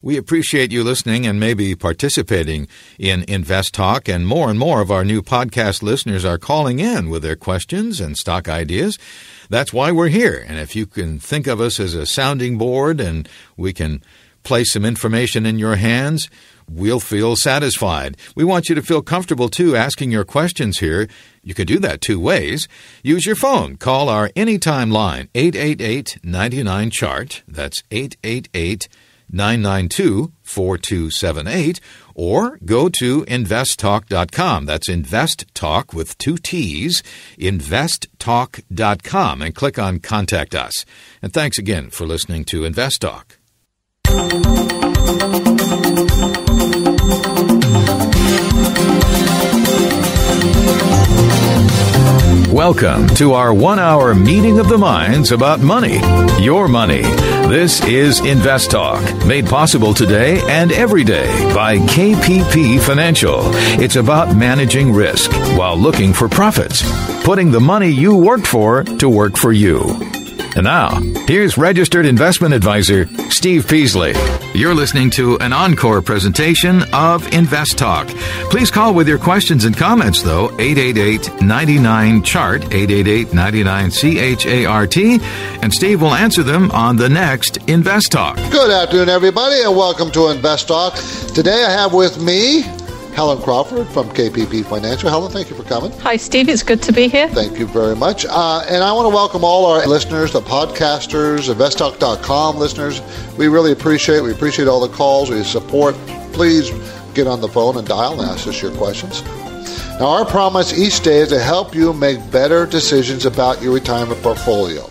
We appreciate you listening and maybe participating in Invest Talk, and more of our new podcast listeners are calling in with their questions and stock ideas. That's why we're here. And if you can think of us as a sounding board and we can place some information in your hands, we'll feel satisfied. We want you to feel comfortable, too, asking your questions here. You can do that two ways. Use your phone. Call our anytime line, 888-99-CHART. That's 888-992-4278, or go to investtalk.com. That's InvestTalk with two T's, investtalk.com, and click on Contact Us. And thanks again for listening to Invest Talk. Welcome to our 1-hour meeting of the minds about money, your money. This is Invest Talk, made possible today and every day by KPP Financial. It's about managing risk while looking for profits, putting the money you worked for to work for you. And now, here's registered investment advisor Steve Peasley. You're listening to an encore presentation of Invest Talk. Please call with your questions and comments, though, 888-99-CHART, 888-99-CHART, and Steve will answer them on the next Invest Talk. Good afternoon, everybody, and welcome to Invest Talk. Today I have with me Helen Crawford from KPP Financial. Helen, thank you for coming. Hi, Steve. It's good to be here. Thank you very much. And I want to welcome all our listeners, the podcasters, InvestTalk.com listeners. We really appreciate it. We appreciate all the calls, we support. Please get on the phone and dial and ask us your questions. Now, our promise each day is to help you make better decisions about your retirement portfolio.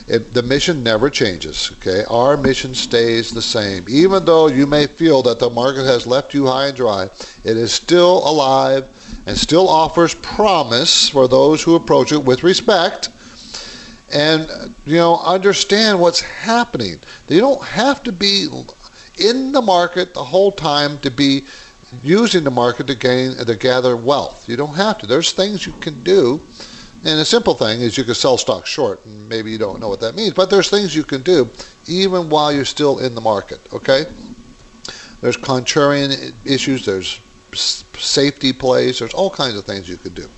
The mission never changes, okay? Our mission stays the same. Even though you may feel that the market has left you high and dry, it is still alive and still offers promise for those who approach it with respect and, understand what's happening. You don't have to be in the market the whole time to be using the market to gather wealth. You don't have to. There's things you can do. And a simple thing is you can sell stock short, and maybe you don't know what that means, but there's things you can do even while you're still in the market, okay? There's contrarian issues, there's safety plays, there's all kinds of things you can do.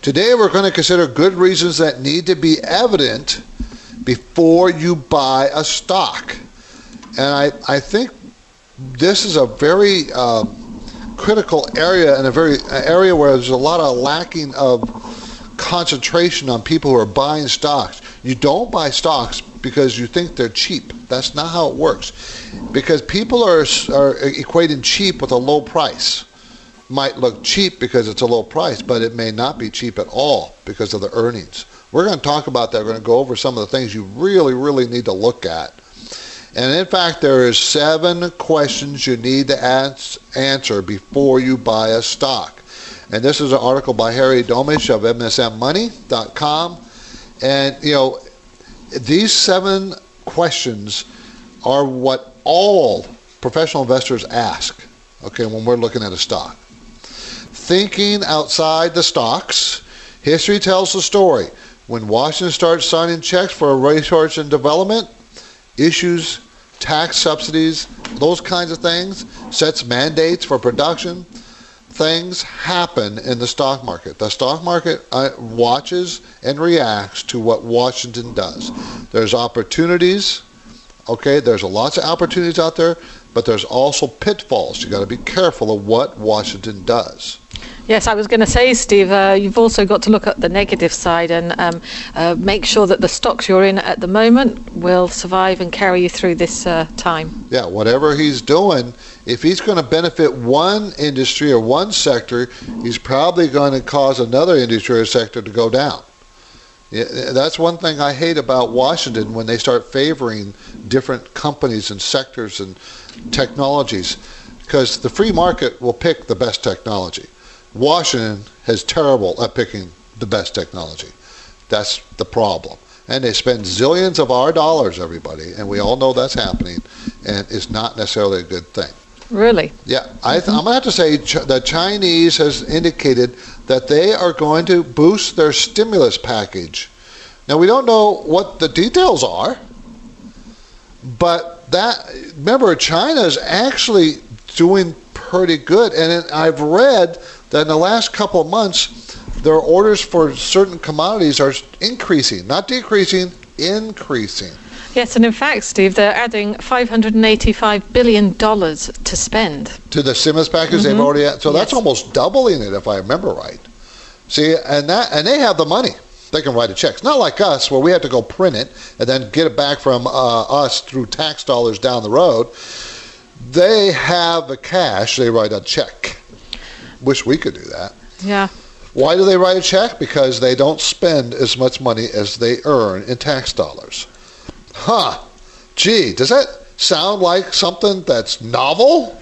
Today we're going to consider good reasons that need to be evident before you buy a stock. And I think this is a very critical area, and an area where there's a lot of lacking of concentration on people who are buying stocks. You don't buy stocks because you think they're cheap. That's not how it works. Because people are equating cheap with a low price. Might look cheap because it's a low price, but it may not be cheap at all because of the earnings. We're going to talk about that. We're going to go over some of the things you really, really need to look at. And in fact, there is 7 questions you need to answer before you buy a stock. And this is an article by Harry Domish of MSMmoney.com. And, these 7 questions are what all professional investors ask, okay, when we're looking at a stock. Thinking outside the stocks. History tells the story. When Washington starts signing checks for research and development, issues tax subsidies, those kinds of things, sets mandates for production, things happen in the stock market. The stock market watches and reacts to what Washington does. There's opportunities, okay, there's lots of opportunities out there, but there's also pitfalls. You got to be careful of what Washington does. Yes, I was going to say, Steve, you've also got to look at the negative side and make sure that the stocks you're in at the moment will survive and carry you through this time. Yeah, whatever he's doing, if he's going to benefit one industry or one sector, he's probably going to cause another industry or sector to go down. Yeah, that's one thing I hate about Washington when they start favoring different companies and sectors and technologies, because the free market will pick the best technology. Washington is terrible at picking the best technology. That's the problem. And they spend zillions of our dollars, everybody, and we all know that's happening, and it's not necessarily a good thing. Really? Yeah. I'm going to have to say the Chinese has indicated that they are going to boost their stimulus package. Now, we don't know what the details are, but But remember, China's actually doing pretty good. And I've read that in the last couple of months, their orders for certain commodities are increasing, not decreasing, increasing. Yes, and in fact, Steve, they're adding $585 billion to spend. To the stimulus package they've already had. So that's almost doubling it, if I remember right. See, and they have the money. They can write a check. It's not like us, where we have to go print it and then get it back from us through tax dollars down the road. They have the cash. They write a check. Wish we could do that. Yeah. Why do they write a check? Because they don't spend as much money as they earn in tax dollars. Gee, does that sound like something that's novel?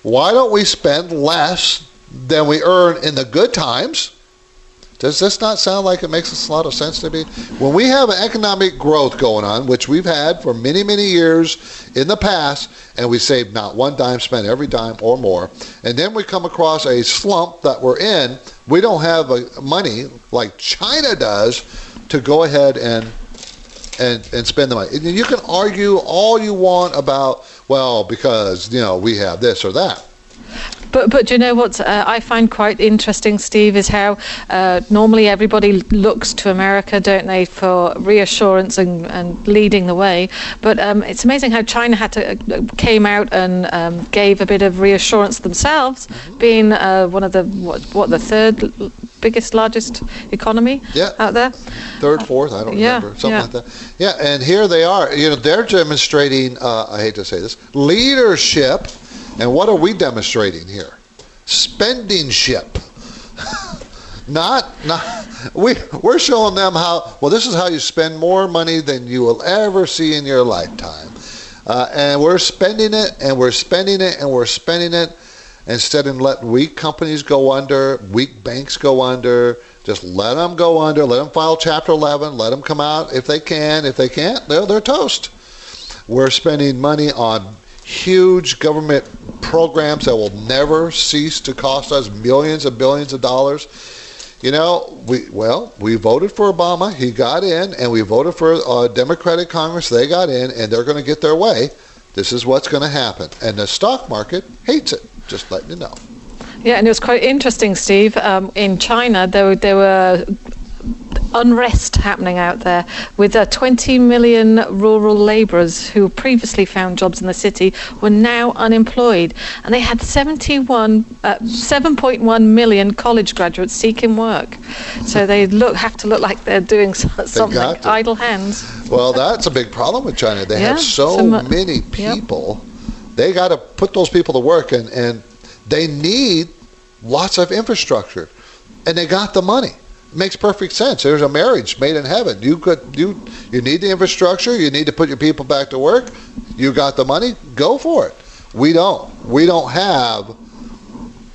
Why don't we spend less than we earn in the good times? Does this not sound like it makes a lot of sense to me? When we have economic growth going on, which we've had for many, many years in the past, and we save not one dime, spend every dime or more, and then we come across a slump that we're in, we don't have money like China does to go ahead and spend the money. And you can argue all you want about, well, because, we have this or that. But you know what I find quite interesting, Steve, is how normally everybody looks to America, don't they, for reassurance and leading the way. But it's amazing how China came out and gave a bit of reassurance themselves, being one of the the third biggest, largest economy out there. Third, fourth, I don't remember, something like that. Yeah, and here they are. They're demonstrating, I hate to say this, leadership. And what are we demonstrating here? Spending ship. We're showing them this is how you spend more money than you will ever see in your lifetime. And we're spending it, and we're spending it, and we're spending it, instead of letting weak companies go under, weak banks go under. Just let them go under, let them file Chapter 11, let them come out if they can. If they can't, they're toast. We're spending money on huge government programs that will never cease to cost us millions and billions of dollars. We voted for Obama. He got in, and we voted for a Democratic Congress. They got in, and they're going to get their way. This is what's going to happen. And the stock market hates it, just letting you know. Yeah, and it was quite interesting, Steve. In China, there were unrest happening out there with 20 million rural labourers who previously found jobs in the city were now unemployed, and they had 7.1 million college graduates seeking work. So they have to look like they're doing something, idle hands. Well, that's a big problem with China. They have so many people. Yep. They got to put those people to work, and they need lots of infrastructure, and they got the money. Makes perfect sense. There's a marriage made in heaven. You need the infrastructure. You need to put your people back to work. You got the money. Go for it. We don't have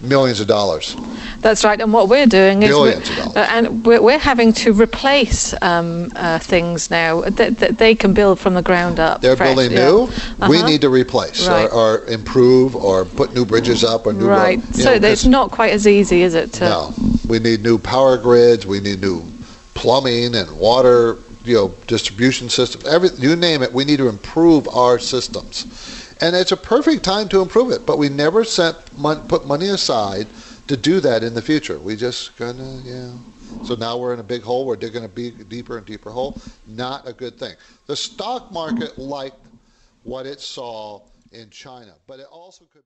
millions of dollars. That's right. And what we're doing is billions of dollars. And we're having to replace things now that they can build from the ground up. They're building new. We need to replace or improve or put new bridges up or new roads. So it's not quite as easy, is it? No. We need new power grids. We need new plumbing and water, distribution systems. You name it. We need to improve our systems, and it's a perfect time to improve it. But we never put money aside to do that in the future. We just So now we're in a big hole. We're digging a deeper and deeper hole. Not a good thing. The stock market liked what it saw in China, but it also could.